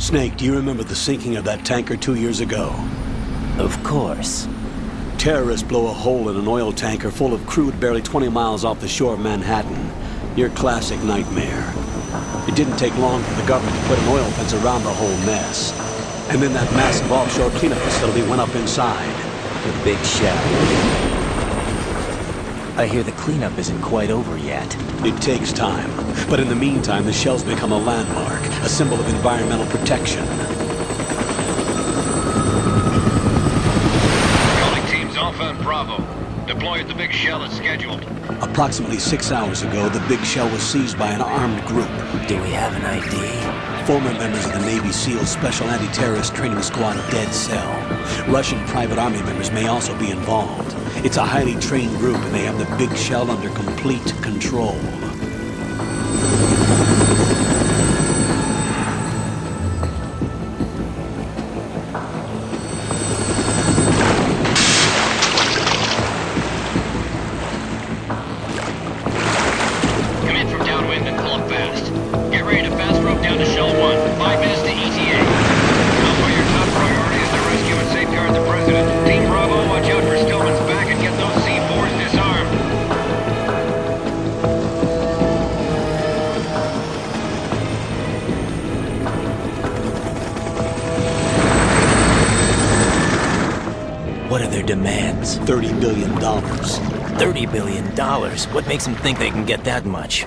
Snake, do you remember the sinking of that tanker 2 years ago? Of course. Terrorists blow a hole in an oil tanker full of crude barely 20 miles off the shore of Manhattan. Your classic nightmare. It didn't take long for the government to put an oil fence around the whole mess. And then that massive offshore cleanup facility went up inside. The big shell. I hear the cleanup isn't quite over yet. It takes time. But in the meantime, the shell's become a landmark, a symbol of environmental protection. Calling teams Alpha and Bravo. Deploy at the big shell as scheduled. Approximately 6 hours ago, the big shell was seized by an armed group. Do we have an ID? Former members of the Navy SEAL Special Anti-Terrorist Training Squad of Dead Cell. Russian private army members may also be involved. It's a highly trained group, and they have the big shell under complete control. Come in from downwind and pull up fast. Get ready to fast rope down to Shell 1. 5 minutes to ETA. Alpha, your top priority is to rescue and safeguard the President. Team Bravo, watch out for Stillman's back and get those C4s disarmed. What are their demands? $30 billion. $30 billion? What makes them think they can get that much?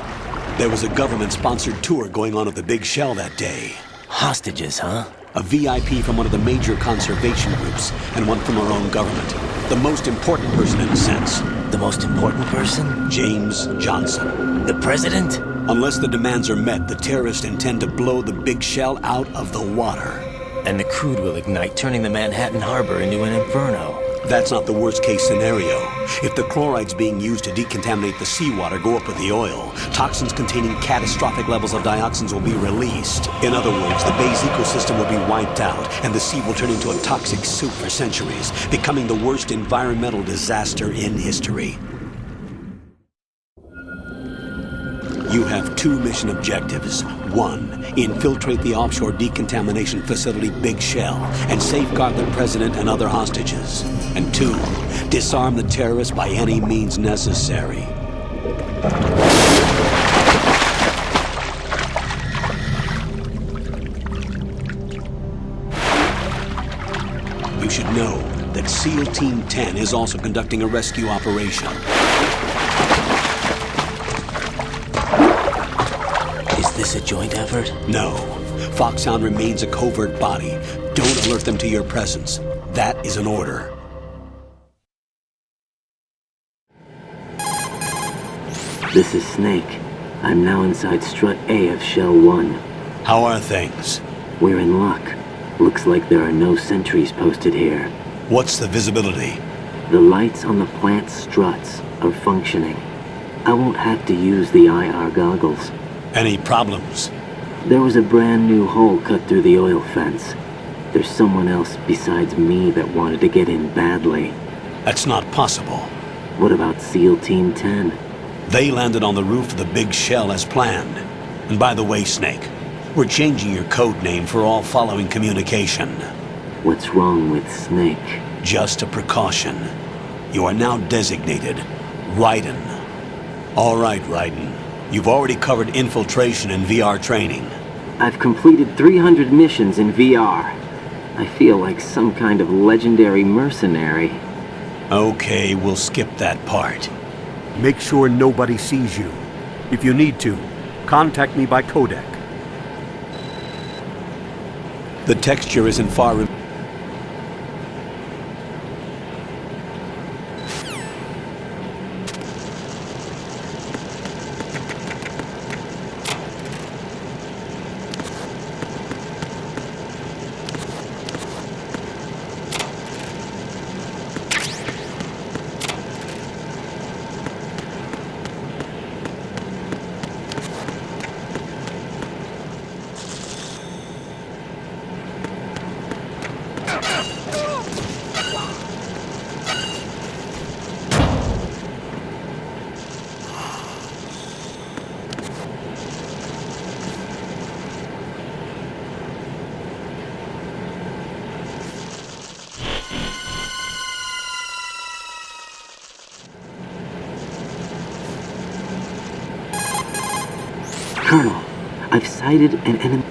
There was a government-sponsored tour going on at the big shell that day. Hostages, huh? A VIP from one of the major conservation groups, and one from our own government. The most important person in a sense. The most important person? James Johnson. The President? Unless the demands are met, the terrorists intend to blow the big shell out of the water. And the crude will ignite, turning the Manhattan Harbor into an inferno. That's not the worst-case scenario. If the chlorides being used to decontaminate the seawater go up with the oil, toxins containing catastrophic levels of dioxins will be released. In other words, the bay's ecosystem will be wiped out, and the sea will turn into a toxic soup for centuries, becoming the worst environmental disaster in history. You have 2 mission objectives. 1, infiltrate the offshore decontamination facility Big Shell and safeguard the President and other hostages. And 2, disarm the terrorists by any means necessary. You should know that SEAL Team 10 is also conducting a rescue operation. Is this a joint effort? No. Foxhound remains a covert body. Don't alert them to your presence. That is an order. This is Snake. I'm now inside Strut A of Shell 1. How are things? We're in luck. Looks like there are no sentries posted here. What's the visibility? The lights on the plant struts are functioning. I won't have to use the IR goggles. Any problems? There was a brand new hole cut through the oil fence. There's someone else besides me that wanted to get in badly. That's not possible. What about SEAL Team 10? They landed on the roof of the Big Shell as planned. And by the way, Snake, we're changing your code name for all following communication. What's wrong with Snake? Just a precaution. You are now designated Raiden. All right, Raiden. You've already covered infiltration and VR training. I've completed 300 missions in VR. I feel like some kind of legendary mercenary. Okay, we'll skip that part. Make sure nobody sees you. If you need to, contact me by codec. The texture isn't far removed. I've sighted an enemy.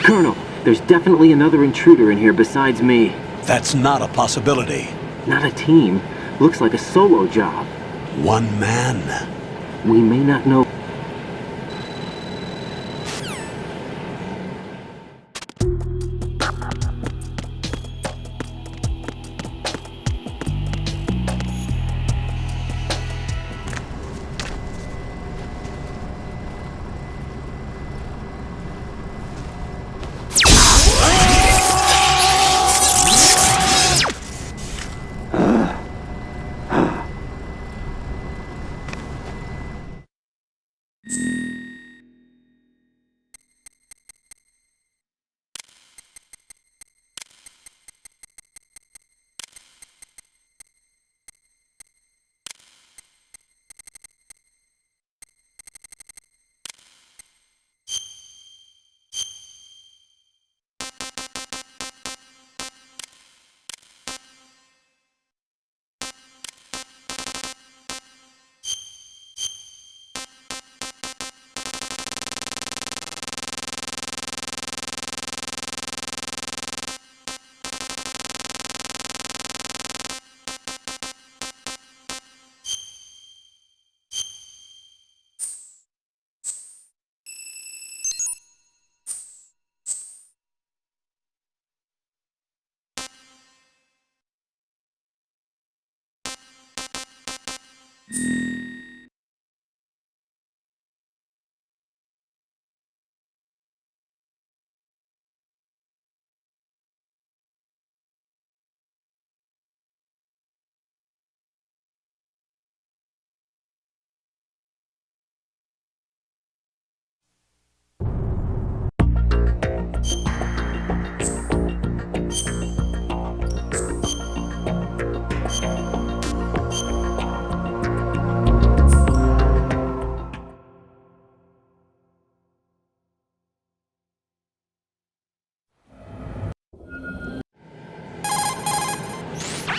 Colonel, there's definitely another intruder in here besides me. That's not a possibility. Not a team. Looks like a solo job. One man. We may not know.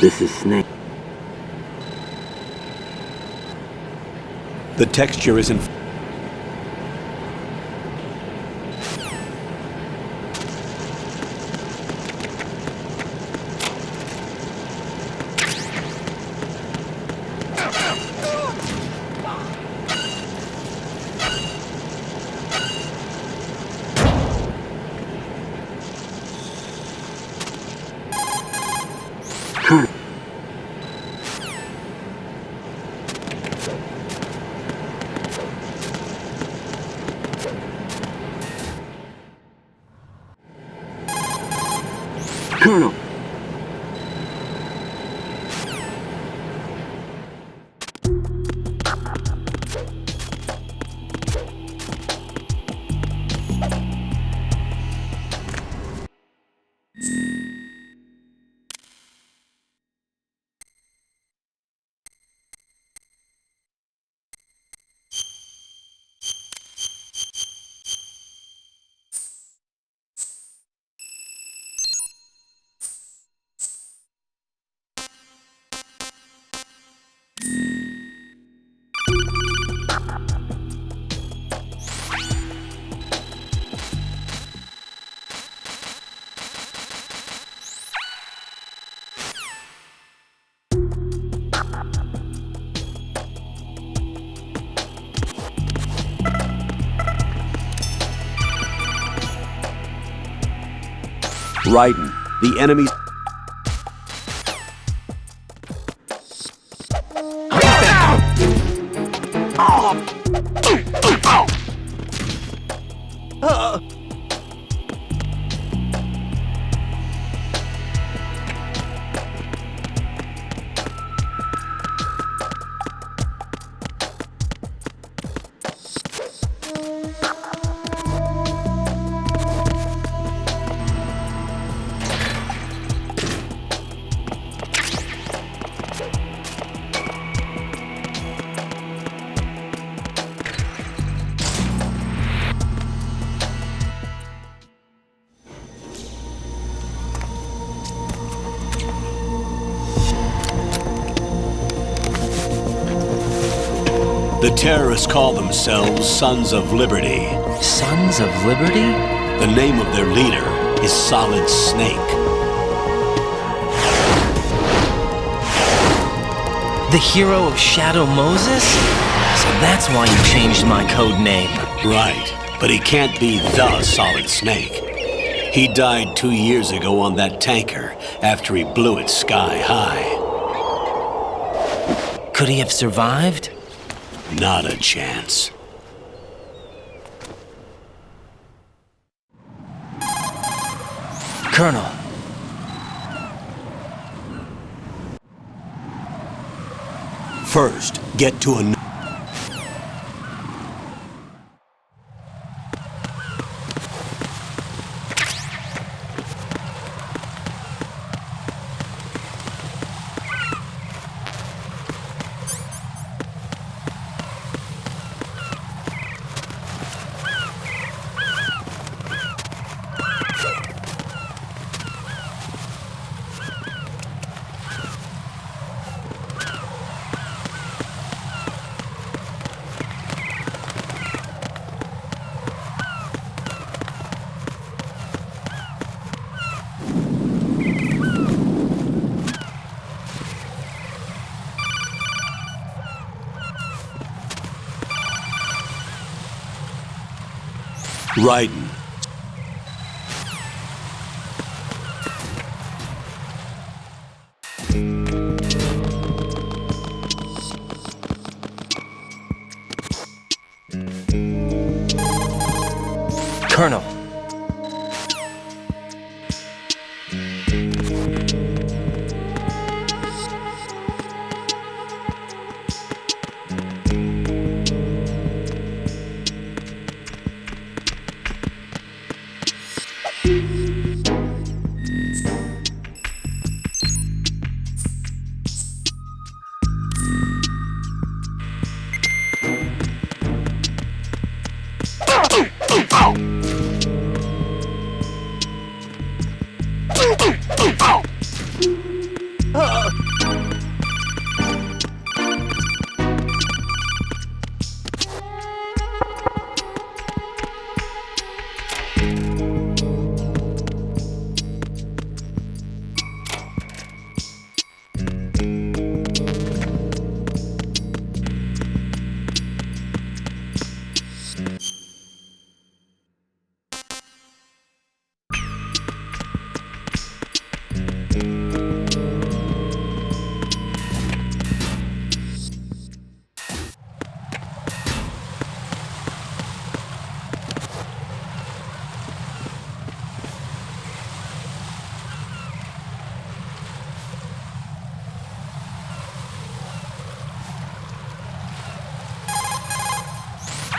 This is Snake. The texture isn't... Colonel. Colonel. Raiden, the enemy's... The terrorists call themselves Sons of Liberty. Sons of Liberty? The name of their leader is Solid Snake. The hero of Shadow Moses? So that's why you changed my code name. Right, but he can't be the Solid Snake. He died 2 years ago on that tanker after he blew it sky high. Could he have survived? Not a chance. Colonel. First, get to a... Raiden. Colonel.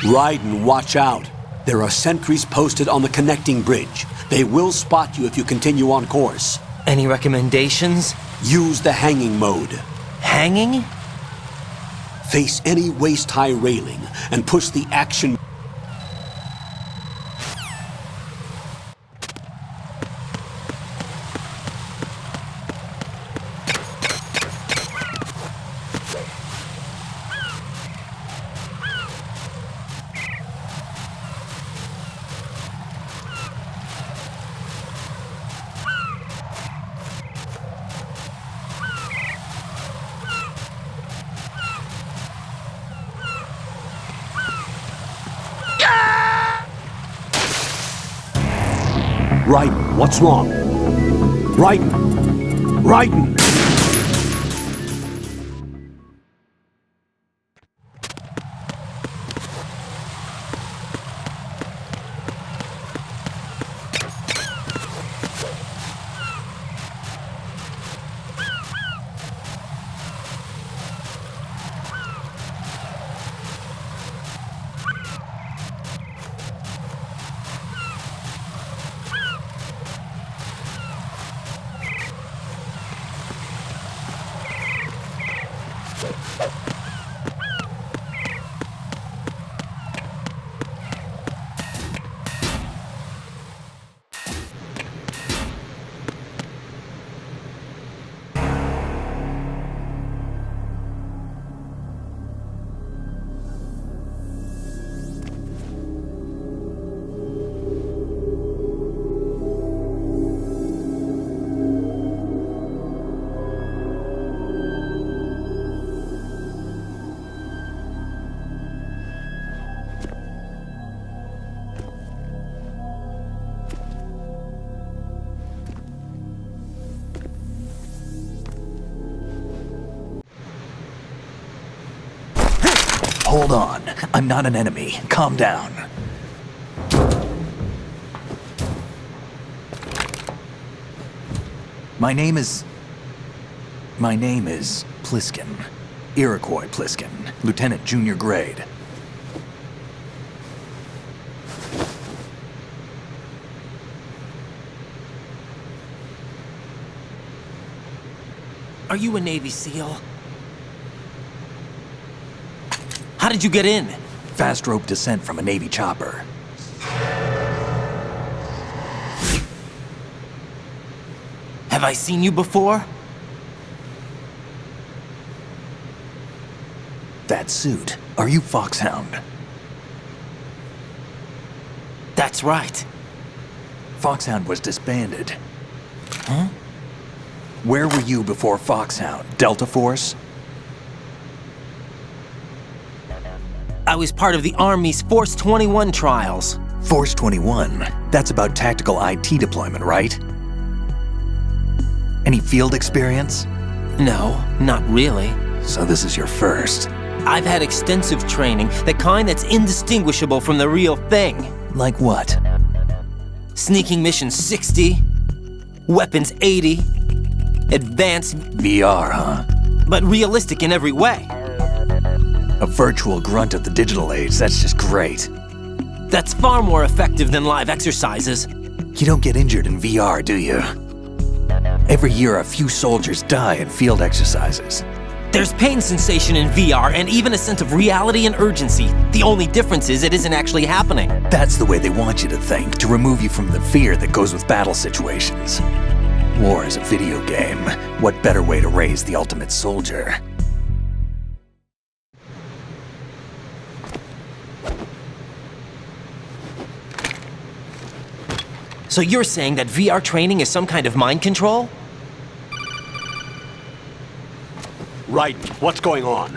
Raiden, watch out. There are sentries posted on the connecting bridge. They will spot you if you continue on course. Any recommendations? Use the hanging mode. Hanging? Face any waist-high railing and push the action... Raiden, what's wrong? Raiden! Raiden! Hold on. I'm not an enemy. Calm down. My name is Pliskin. Iroquois Pliskin, Lieutenant Junior Grade. Are you a Navy SEAL? How did you get in? Fast rope descent from a Navy chopper. Have I seen you before? That suit. Are you Foxhound? That's right. Foxhound was disbanded. Huh? Where were you before Foxhound? Delta Force? I was part of the Army's Force 21 trials. Force 21? That's about tactical IT deployment, right? Any field experience? No, not really. So this is your first. I've had extensive training, the kind that's indistinguishable from the real thing. Like what? Sneaking mission 60, weapons 80, advanced, VR, huh? but realistic in every way. A virtual grunt of the digital age, that's just great. That's far more effective than live exercises. You don't get injured in VR, do you? Every year a few soldiers die in field exercises. There's pain sensation in VR and even a sense of reality and urgency. The only difference is it isn't actually happening. That's the way they want you to think, to remove you from the fear that goes with battle situations. War is a video game. What better way to raise the ultimate soldier? So you're saying that VR training is some kind of mind control? Right. What's going on?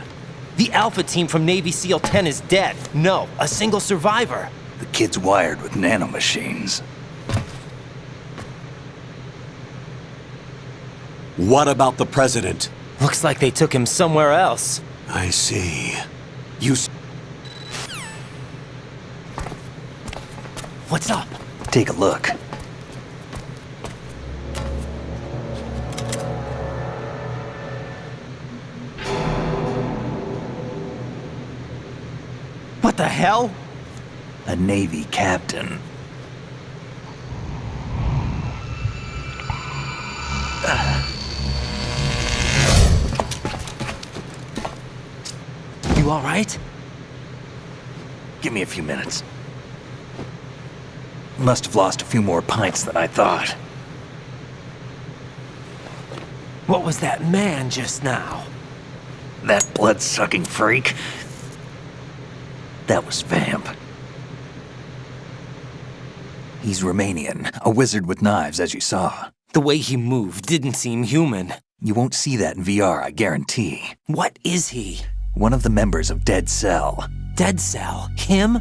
The Alpha team from Navy SEAL 10 is dead. No, a single survivor. The kid's wired with nanomachines. What about the president? Looks like they took him somewhere else. I see. You... What's up? Take a look. What the hell? A Navy captain. You all right? Give me a few minutes. Must have lost a few more pints than I thought. What was that man just now? That blood-sucking freak? That was Vamp. He's Romanian, a wizard with knives, as you saw. The way he moved didn't seem human. You won't see that in VR, I guarantee. What is he? One of the members of Dead Cell. Dead Cell? Him?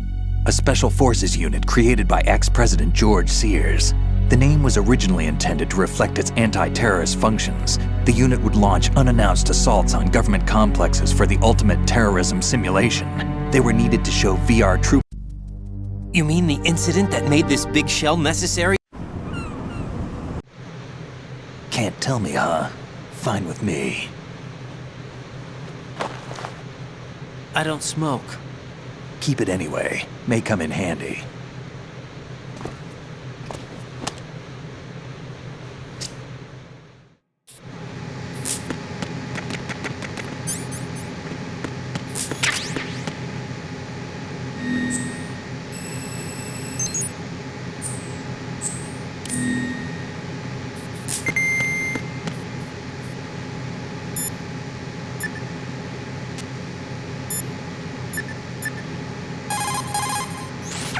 A special forces unit created by ex-President George Sears. The name was originally intended to reflect its anti-terrorist functions. The unit would launch unannounced assaults on government complexes for the ultimate terrorism simulation. They were needed to show VR troops. You mean the incident that made this big shell necessary? Can't tell me, huh? Fine with me. I don't smoke. Keep it anyway. May come in handy.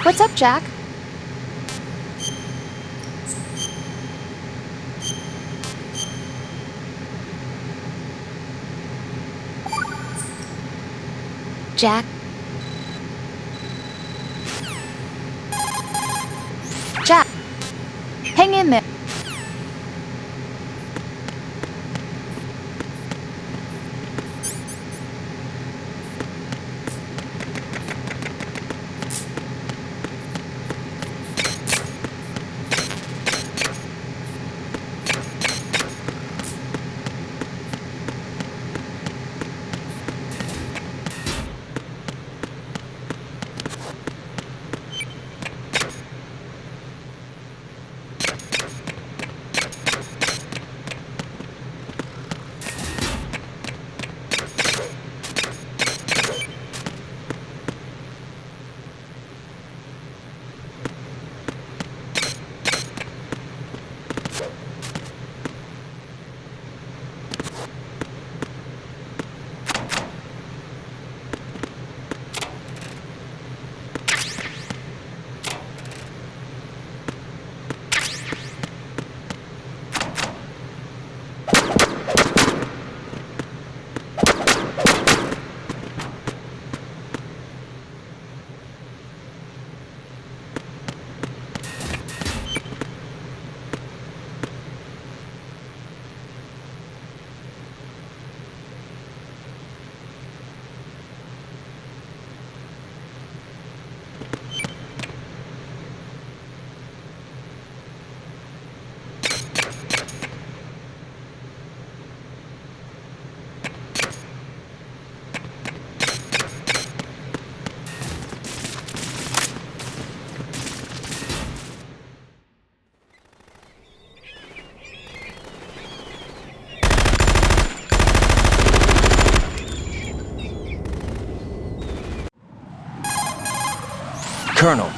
What's up, Jack? Jack? Jack! Hang in there. Colonel.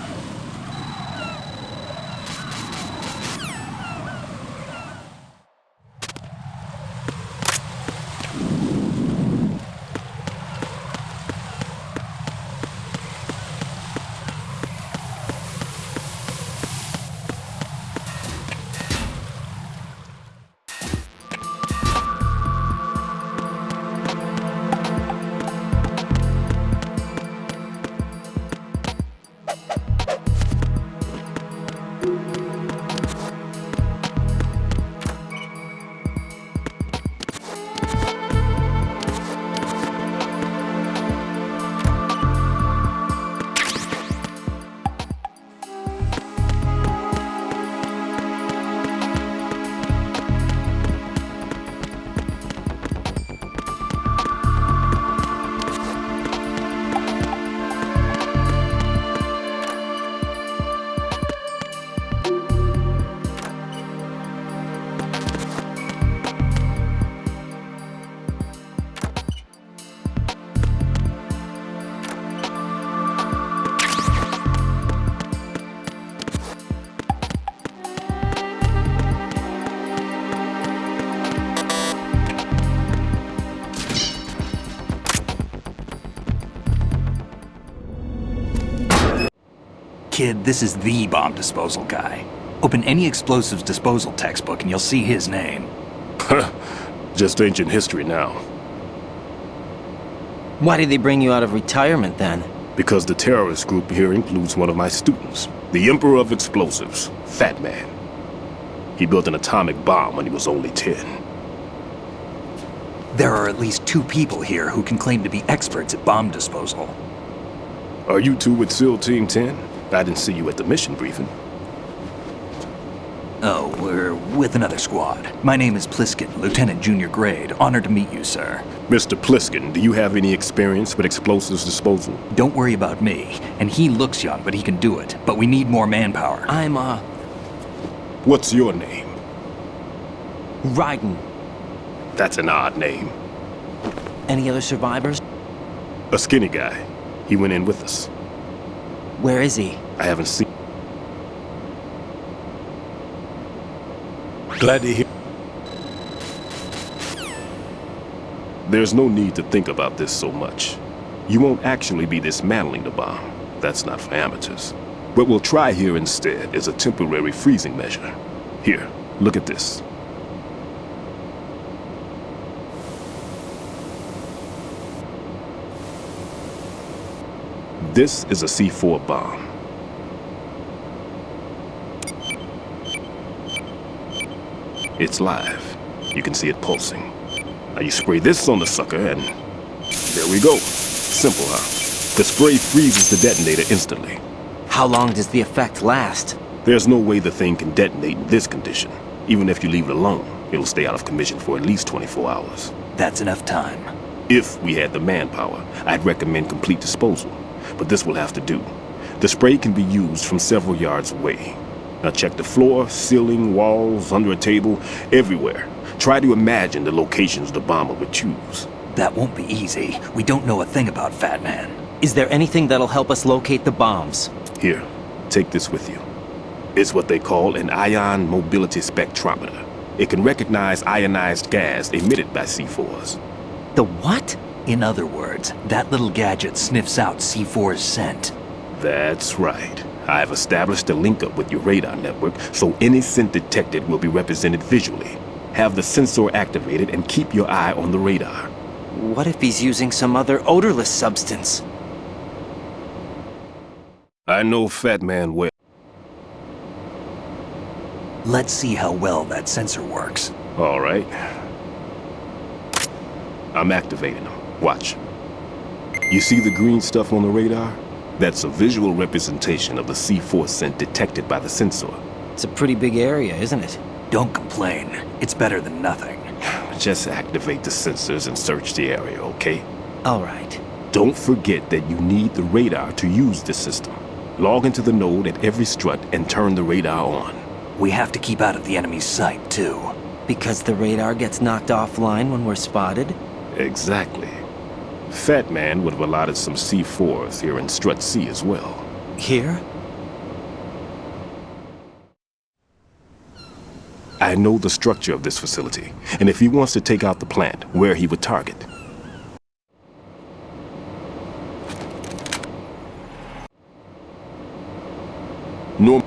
Kid, this is the bomb disposal guy. Open any explosives disposal textbook and you'll see his name. Just ancient history now. Why did they bring you out of retirement then? Because the terrorist group here includes one of my students, the Emperor of Explosives, Fat Man. He built an atomic bomb when he was only 10. There are at least 2 people here who can claim to be experts at bomb disposal. Are you two with SEAL Team 10? I didn't see you at the mission briefing. Oh, we're with another squad. My name is Pliskin, Lieutenant Junior Grade. Honored to meet you, sir. Mr. Pliskin, do you have any experience with explosives disposal? Don't worry about me. And he looks young, but he can do it. But we need more manpower. I'm, What's your name? Raiden. That's an odd name. Any other survivors? A skinny guy. He went in with us. Where is he? I haven't seen... Glad to hear. There's no need to think about this so much. You won't actually be dismantling the bomb. That's not for amateurs. What we'll try here instead is a temporary freezing measure. Here, look at this. This is a C4 bomb. It's live. You can see it pulsing. Now you spray this on the sucker and... there we go. Simple, huh? The spray freezes the detonator instantly. How long does the effect last? There's no way the thing can detonate in this condition. Even if you leave it alone, it'll stay out of commission for at least 24 hours. That's enough time. If we had the manpower, I'd recommend complete disposal. But this will have to do. The spray can be used from several yards away. Now check the floor, ceiling, walls, under a table, everywhere. Try to imagine the locations the bomber would choose. That won't be easy. We don't know a thing about Fat Man. Is there anything that'll help us locate the bombs? Here, take this with you. It's what they call an ion mobility spectrometer. It can recognize ionized gas emitted by C4s. The what? In other words, that little gadget sniffs out C4's scent. That's right. I've established a link-up with your radar network, so any scent detected will be represented visually. Have the sensor activated and keep your eye on the radar. What if he's using some other odorless substance? I know Fat Man well. Let's see how well that sensor works. All right. I'm activating them. Watch. You see the green stuff on the radar? That's a visual representation of the C4 scent detected by the sensor. It's a pretty big area, isn't it? Don't complain. It's better than nothing. Just activate the sensors and search the area, okay? All right. Don't forget that you need the radar to use this system. Log into the node at every strut and turn the radar on. We have to keep out of the enemy's sight, too. Because the radar gets knocked offline when we're spotted? Exactly. Fat Man would have allotted some C4s here in Strut C as well. Here? I know the structure of this facility, and if he wants to take out the plant, where he would target. Norm.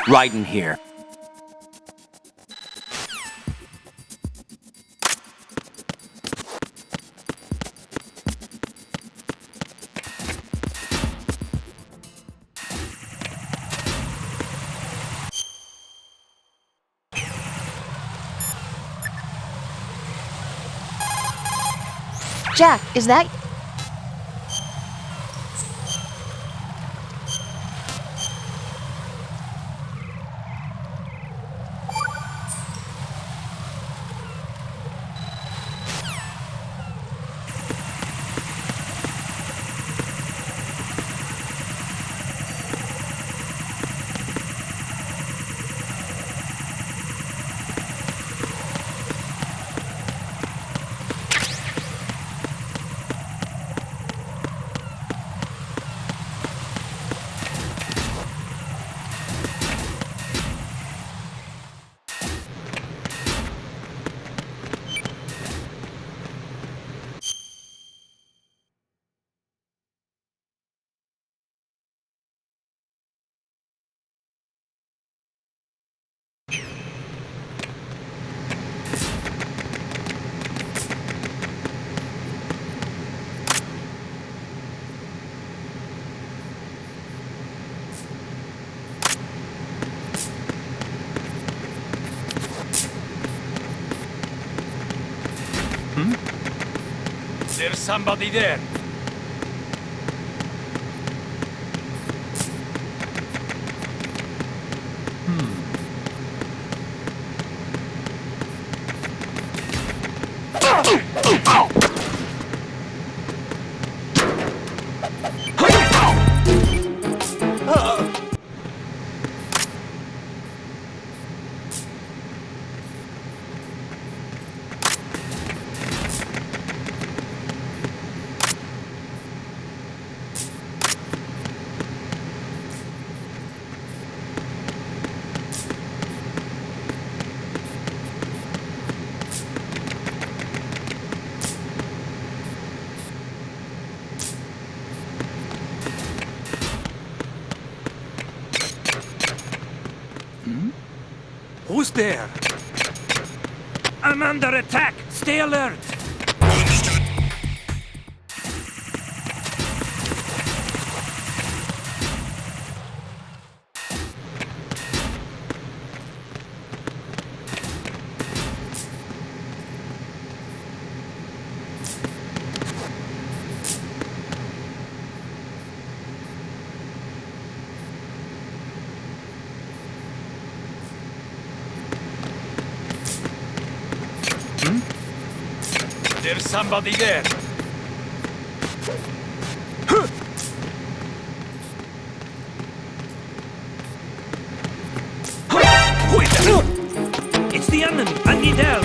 Right in here. Jack, is that... There's somebody there. Who's there? I'm under attack! Stay alert! There's somebody there. enemy! I need help!